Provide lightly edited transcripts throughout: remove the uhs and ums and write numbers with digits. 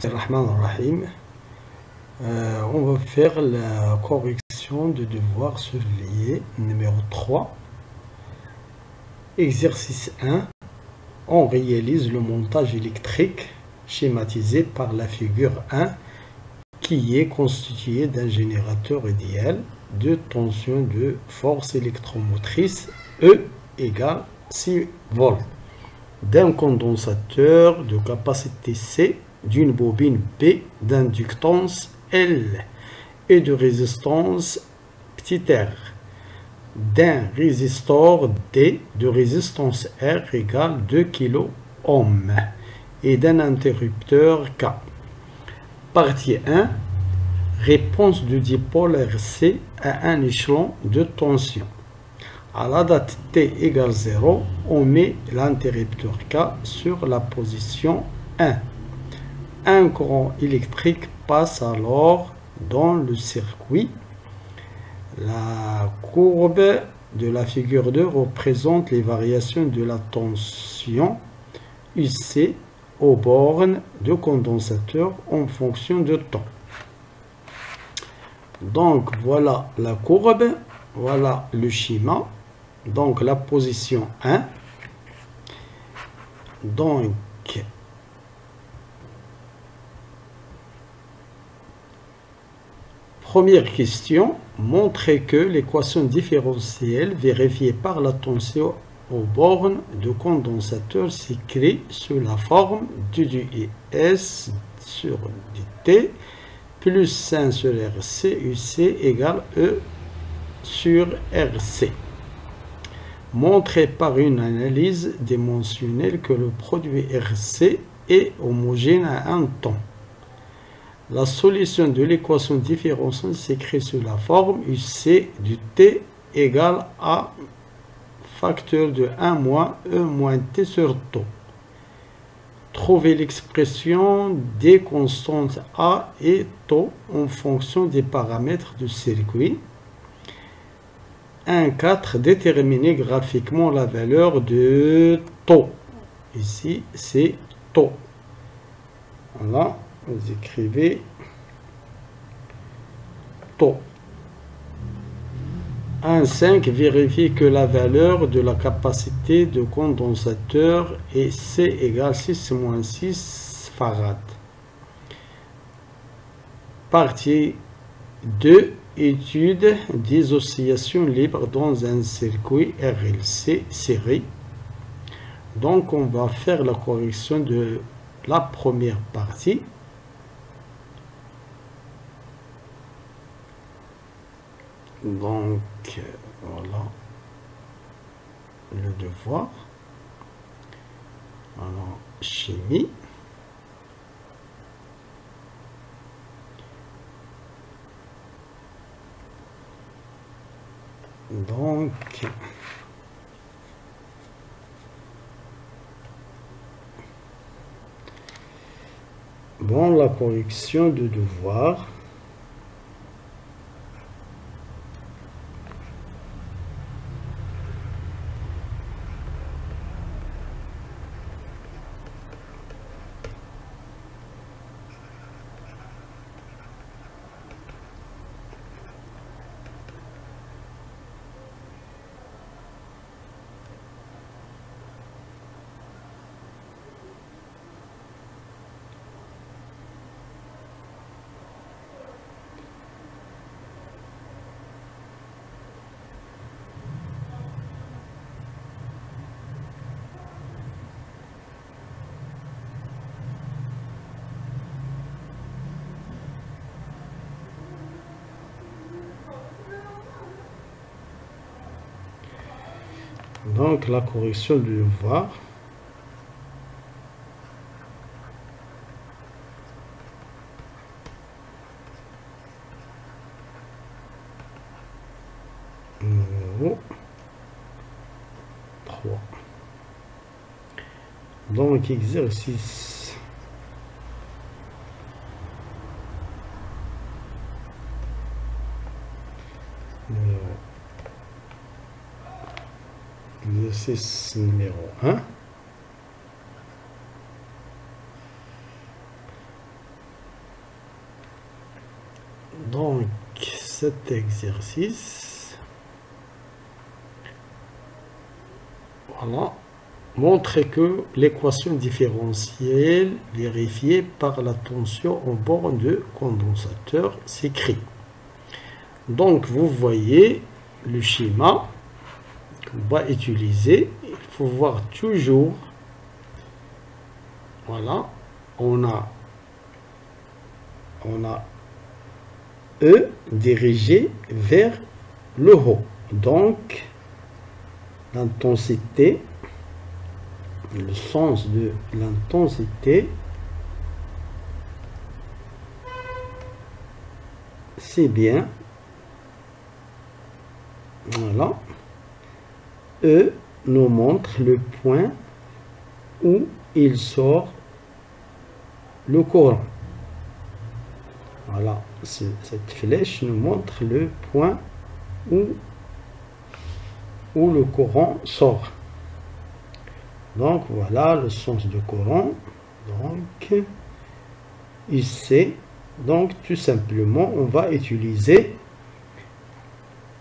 Rahman Rahim. On va faire la correction de devoir surveillé numéro 3. Exercice 1. On réalise le montage électrique schématisé par la figure 1 qui est constitué d'un générateur idéal de tension de force électromotrice E égale 6 volts, d'un condensateur de capacité C, d'une bobine B, d'inductance L et de résistance petit r, d'un résistor D de résistance R égale 2 kΩ et d'un interrupteur K. Partie 1. Réponse du dipôle RC à un échelon de tension. À la date T égale 0, on met l'interrupteur K sur la position 1. Un courant électrique passe alors dans le circuit. La courbe de la figure 2 représente les variations de la tension UC aux bornes de condensateur en fonction de temps. Donc voilà la courbe, voilà le schéma. Donc la position 1. Donc première question, montrer que l'équation différentielle vérifiée par la tension aux bornes de condensateur s'écrit sous la forme du S sur dt plus 1 sur RC UC égale E sur RC. Montrer par une analyse dimensionnelle que le produit RC est homogène à un temps. La solution de l'équation différentielle s'écrit sous la forme UC du T égale à facteur de 1 moins E moins T sur taux. Trouver l'expression des constantes A et taux en fonction des paramètres du circuit. 1.4. Déterminer graphiquement la valeur de taux. Ici, c'est taux. Voilà, vous écrivez taux. 1.5. Vérifier que la valeur de la capacité de condensateur est C égale 6 moins 6 farad. Partie 2. Étude des oscillations libres dans un circuit RLC série. Donc on va faire la correction de la première partie. Donc voilà le devoir. Alors chimie. Donc bon, la correction de devoir. Donc la correction du devoir. Numéro 3. Donc exercice. Exercice numéro 1. cet exercice. Voilà. Montrer que l'équation différentielle vérifiée par la tension en borne de condensateur s'écrit. Donc, vous voyez le schéma qu'on va utiliser. Il faut voir toujours. Voilà. On a E dirigé vers le haut. Donc, l'intensité, le sens de l'intensité, c'est bien. Voilà. E nous montre le point où il sort le courant. Voilà, cette flèche nous montre le point où le courant sort. Donc voilà le sens du courant. Donc ici, donc tout simplement, on va utiliser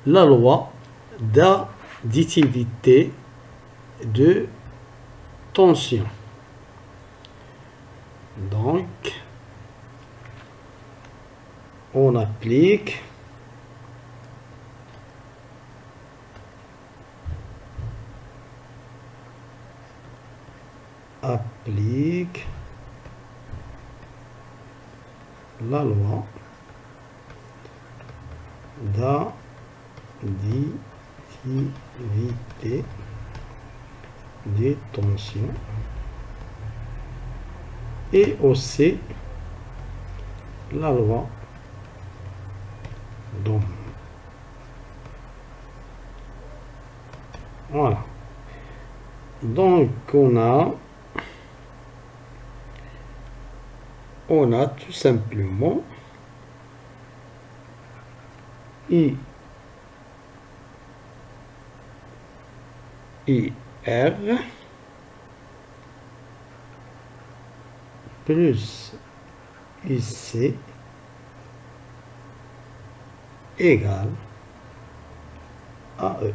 la loi d'additivité de tension. Donc on applique la loi d'additivité des tensions et aussi la loi d'Ohm. Voilà. Donc on a tout simplement IR plus IC égale AE.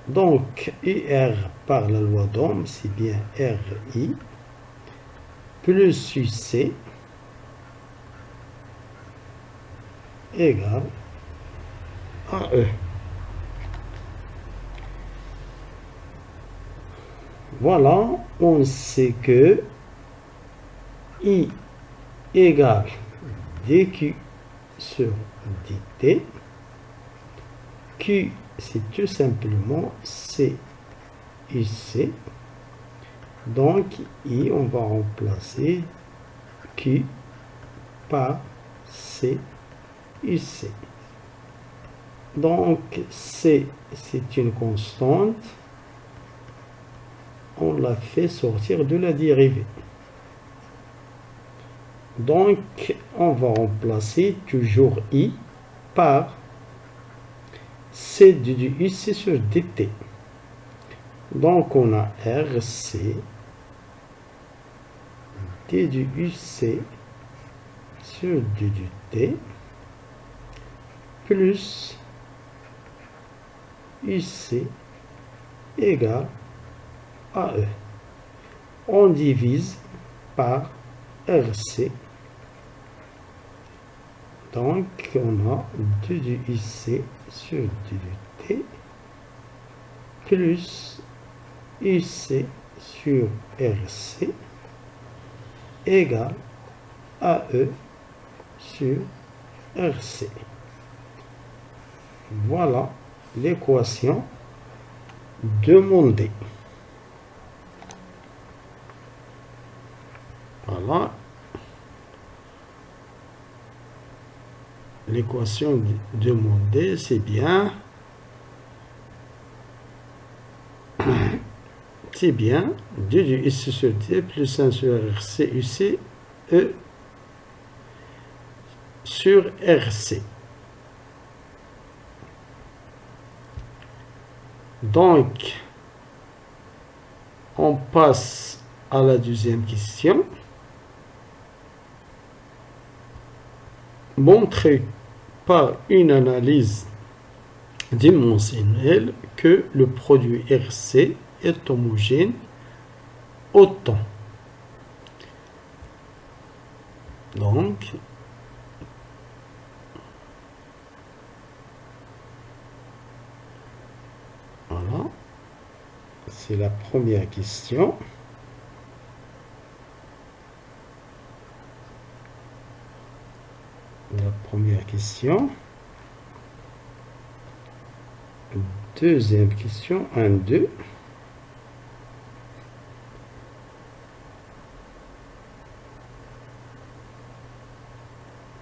Donc IR par la loi d'Ohm, c'est bien RI plus UC égale AE. Voilà, on sait que I égale dQ sur dt. Q, c'est tout simplement C UC. Donc, I, on va remplacer Q par C UC. Donc, C, c'est une constante. On l'a fait sortir de la dérivée. Donc, on va remplacer toujours I par C du UC sur dt. Donc, on a RC d du UC sur d du T plus UC égale AE. On divise par RC. Donc, on a 2 du UC sur 2 du T plus UC sur RC égale AE sur RC. Voilà l'équation demandée. Voilà l'équation demandée, c'est bien. C'est bien 2 du UC sur T plus 1 sur RC UC E sur RC. Donc, on passe à la deuxième question. Montrer par une analyse dimensionnelle que le produit RC est homogène au temps. Donc, voilà, c'est la première question. La première question. Deuxième question, 1, 2.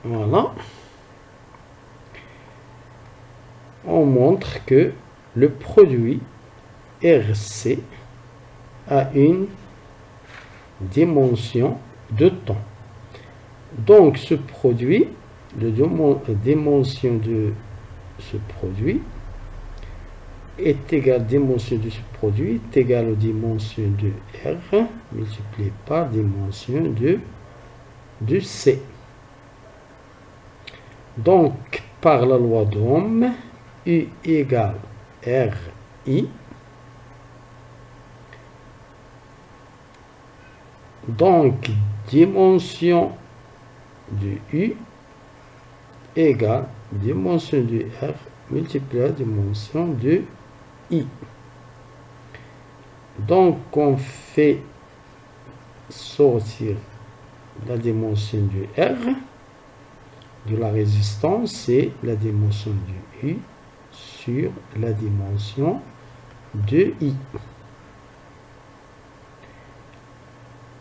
Voilà. On montre que le produit RC a une dimension de temps. Donc, ce produit, la dimension de ce produit est égale, dimension de ce produit est égale aux dimensions de R multiplié par dimension de C. Donc, par la loi d'Ohm, U égale RI. Donc, dimension de U égale dimension de R multiplié par dimension de I. Donc, on fait sortir la dimension de R de la résistance et la dimension de U sur la dimension de I.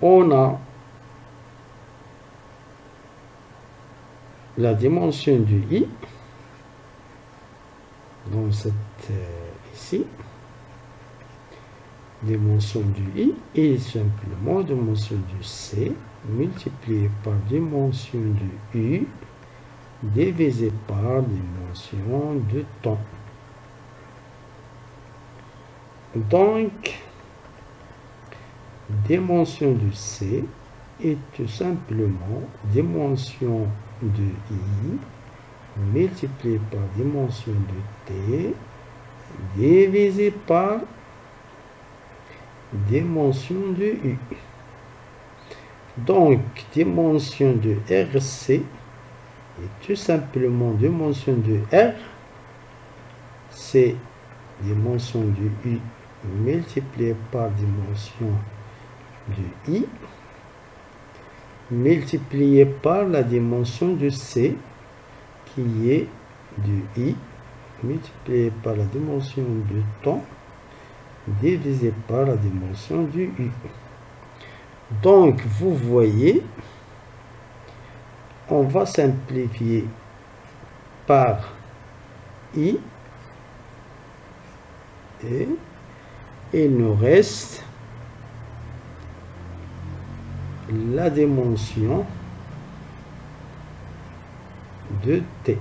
On a la dimension de I, donc cette ici, dimension du I est simplement dimension du C multiplié par dimension du U divisé par dimension de temps. Donc, dimension du C est tout simplement dimension de I multiplié par dimension de T divisé par dimension de U. Donc, dimension de RC est tout simplement dimension de R, c'est dimension de U multiplié par dimension de I, multiplié par la dimension de C, qui est de I, multiplié par la dimension de temps, divisé par la dimension du U. Donc, vous voyez, on va simplifier par I et il nous reste la dimension de T.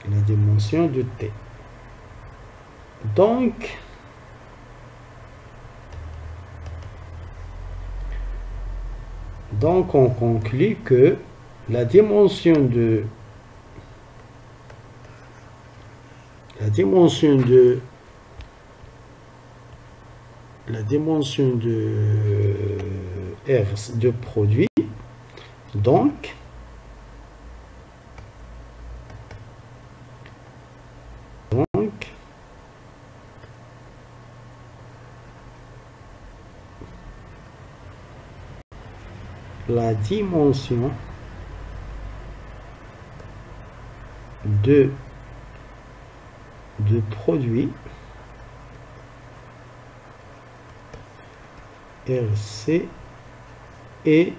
La dimension de T. Donc, on conclut que la dimension de R de produit, donc la dimension de produit RC et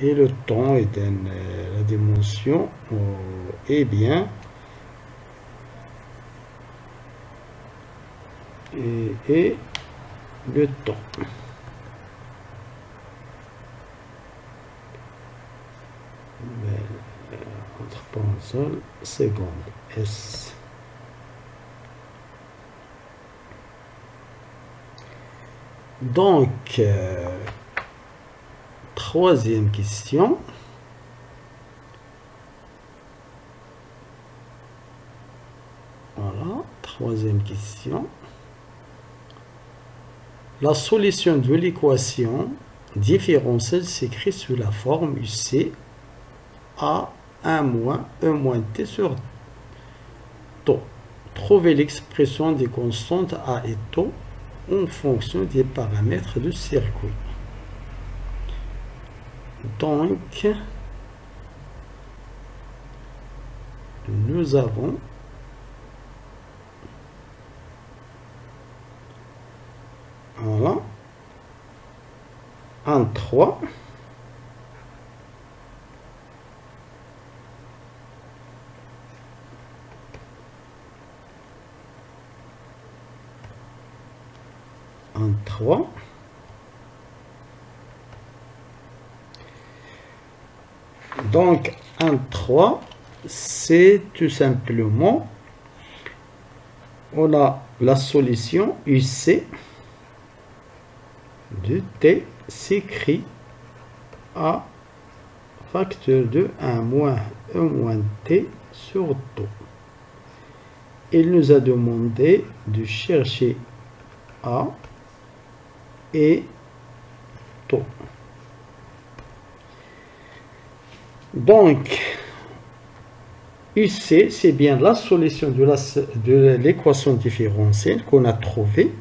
le temps est la dimension est bien et le temps. Entre parenthèses, seconde S. Donc, troisième question. Voilà, troisième question. La solution de l'équation différentielle s'écrit sous la forme UC A 1 moins E moins T sur τ. Trouvez l'expression des constantes A et τ en fonction des paramètres du circuit. Donc, nous avons voilà un 3 un 3 donc un 3 c'est tout simplement on a la solution UC de T s'écrit à facteur de 1 moins E moins T sur τ. Il nous a demandé de chercher A et τ. Donc, UC, c'est bien la solution de l'équation différentielle qu'on a trouvée.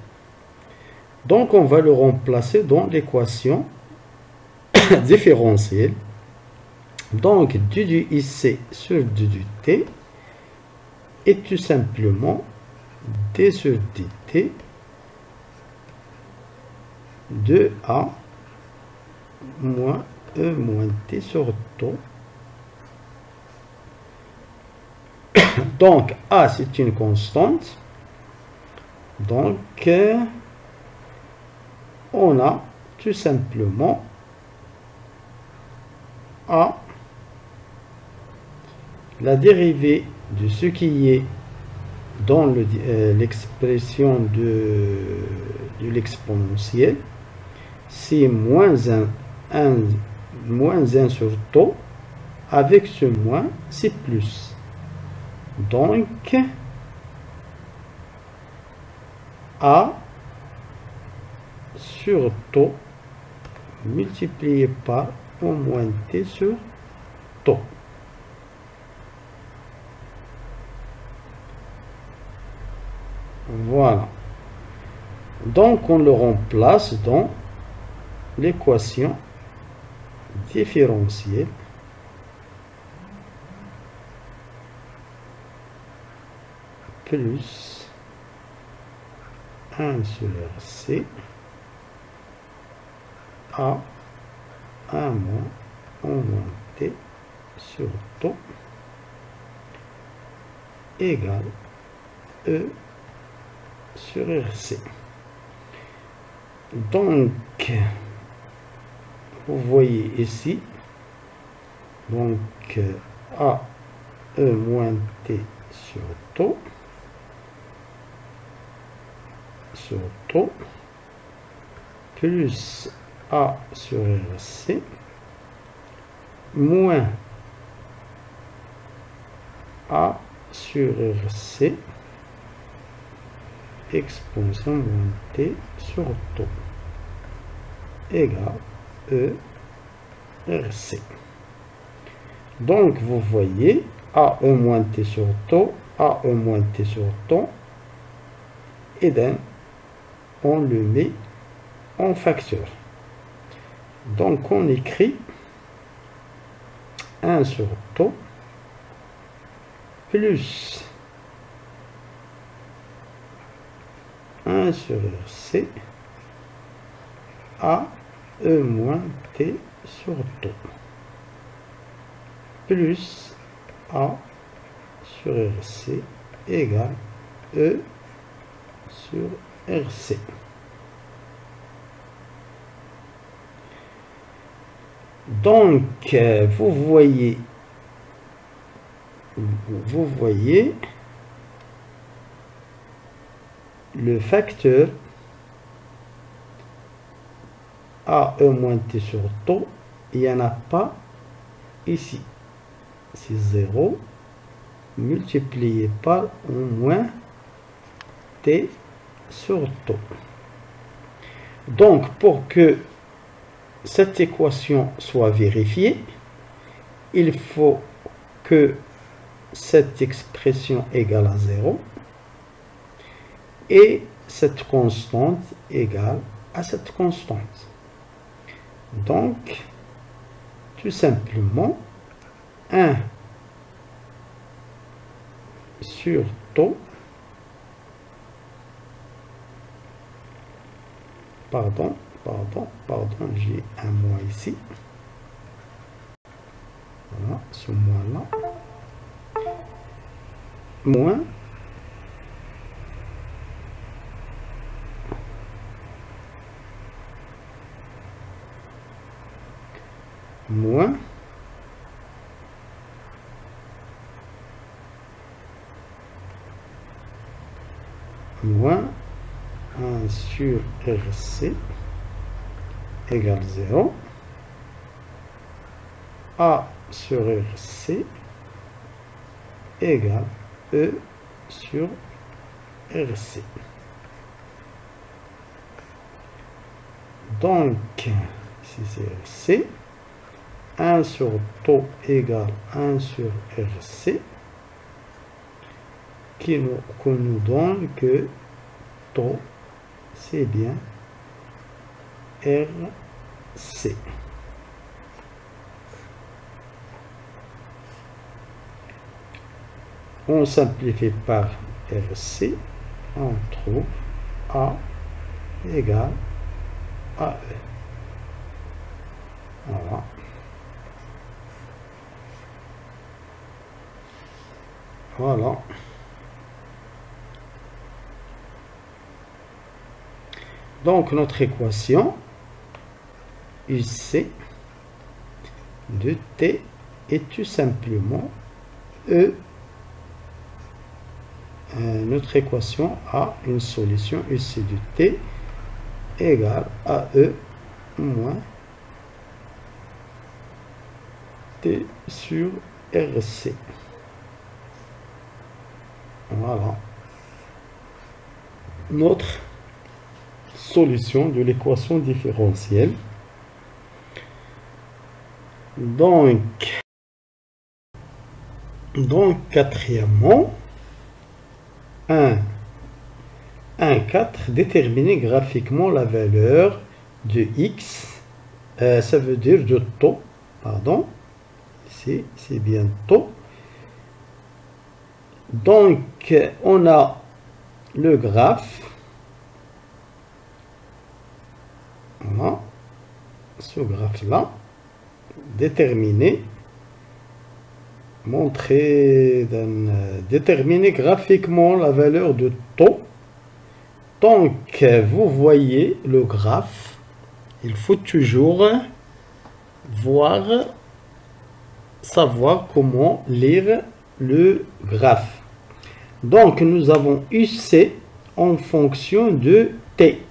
Donc, on va le remplacer dans l'équation différentielle. Donc, du IC sur du T est tout simplement D sur dt de A moins E moins T sur τ. Donc, A, c'est une constante. Donc, on a tout simplement A, la dérivée de ce qui est dans l'expression de l'exponentielle, c'est moins 1 sur τ, avec ce moins, c'est plus. Donc, A sur τ multiplié par au moins T sur τ. Voilà. Donc, on le remplace dans l'équation différentielle. Plus 1 sur RC A 1 moins O moins T sur τ égale E sur RC. Donc, vous voyez ici, donc A E moins T sur τ plus A sur RC moins A sur RC exponentielle moins T sur τ égale E RC. Donc vous voyez A E moins T sur τ, A E moins T sur τ, et bien on le met en facteur. Donc on écrit 1 sur τ plus 1 sur RC A E moins T sur τ plus A sur RC égale E sur RC. Donc, vous voyez le facteur AE moins T sur taux, il n'y en a pas ici. C'est 0 multiplié par au moins T sur taux. Donc, pour que cette équation soit vérifiée, il faut que cette expression égale à 0 et cette constante égale à cette constante. Donc, tout simplement, 1 sur taux, pardon, j'ai un moins ici. Voilà, ce moins-là. Moins moins 1 sur RC égale 0. A sur RC égale E sur RC. Donc, ici c'est RC. 1 sur taux égale 1 sur RC, qui nous donne que taux, c'est bien RC. On simplifie par RC, on trouve A égale AE. Voilà. Voilà. Donc notre équation UC de T est tout simplement E. Notre équation a une solution UC de T égale à E moins T sur RC. Voilà notre solution de l'équation différentielle. Donc quatrièmement, 1,4, déterminer graphiquement la valeur de x, ça veut dire de taux, pardon, ici c'est bien taux. Donc, on a le graphe, voilà, ce graphe-là, déterminer, déterminer graphiquement la valeur de taux. Donc, vous voyez le graphe, il faut toujours savoir comment lire le graphe. Donc, nous avons UC en fonction de T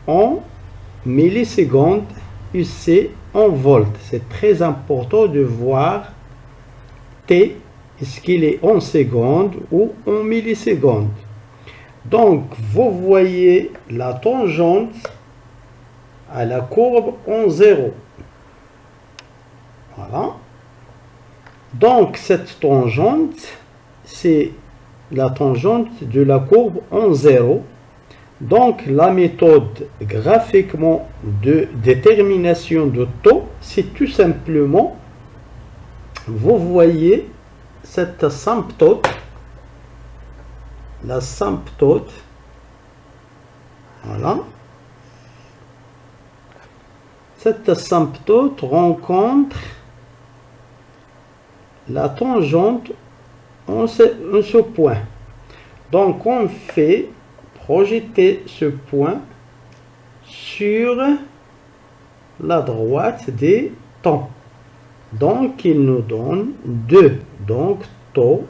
en millisecondes, UC en volts. C'est très important de voir T, est-ce qu'il est en secondes ou en millisecondes. Donc, vous voyez la tangente à la courbe en 0. Voilà. Donc, cette tangente, c'est la tangente de la courbe en 0. Donc, la méthode graphiquement de détermination de taux, c'est tout simplement, vous voyez cette asymptote, l'asymptote, voilà. Cette asymptote rencontre la tangente en ce point. Donc, on fait projeter ce point sur la droite des temps. Donc, il nous donne 2. Donc, taux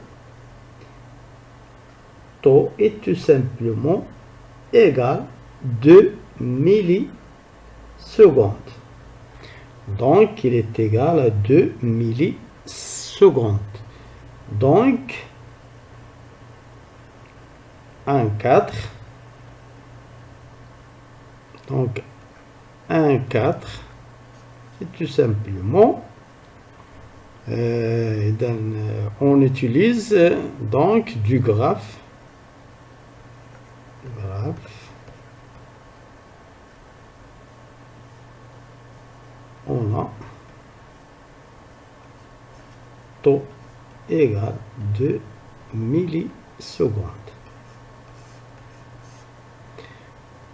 est tout simplement égal 2 millisecondes. millisecondes. Donc, il est égal à 2 millisecondes. Donc, 1/4. Donc, 1/4, c'est tout simplement, on utilise donc du graphe. On a taux égal 2 millisecondes.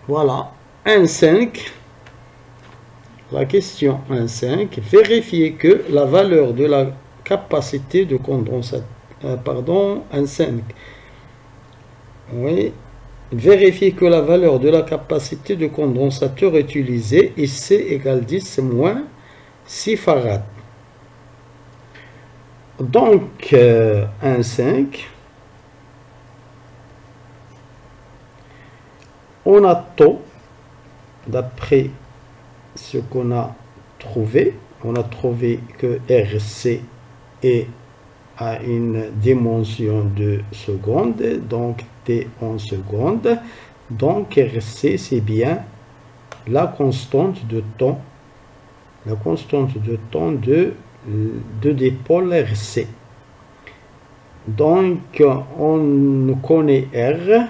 Voilà, 1,5. La question 1,5. Vérifier que la valeur de la capacité de condensateur, 1,5. Oui. Vérifier que la valeur de la capacité de condensateur utilisée est C égale 10 moins 6 farad. Donc, 1,5. On a taux, d'après ce qu'on a trouvé, on a trouvé que RC est à une dimension de seconde, donc T en seconde. Donc RC, c'est bien la constante de temps, de dipôle RC. Donc on connaît R,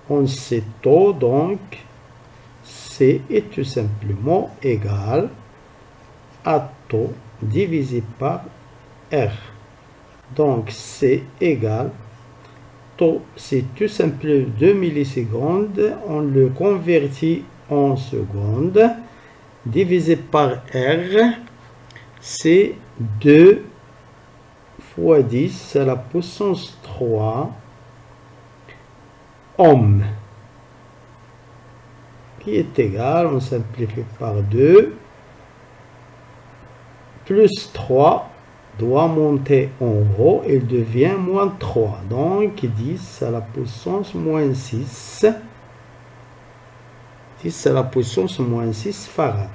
on sait taux, donc C est tout simplement égal à taux divisé par R. Donc C égale taux, c'est tout simplement 2 millisecondes, on le convertit en secondes, divisé par R, c'est 2 fois 10 à la puissance 3 ohms, qui est égal, on simplifie par 2, plus 3, doit monter en haut, il devient moins 3. Donc 10 à la puissance moins 6. 10 à la puissance moins 6 farad.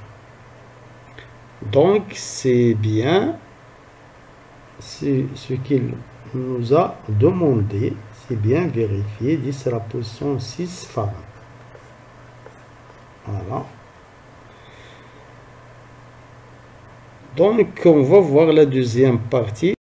Donc c'est bien ce qu'il nous a demandé. C'est bien vérifié. 10 à la puissance 6 farad. Voilà. Donc, on va voir la deuxième partie.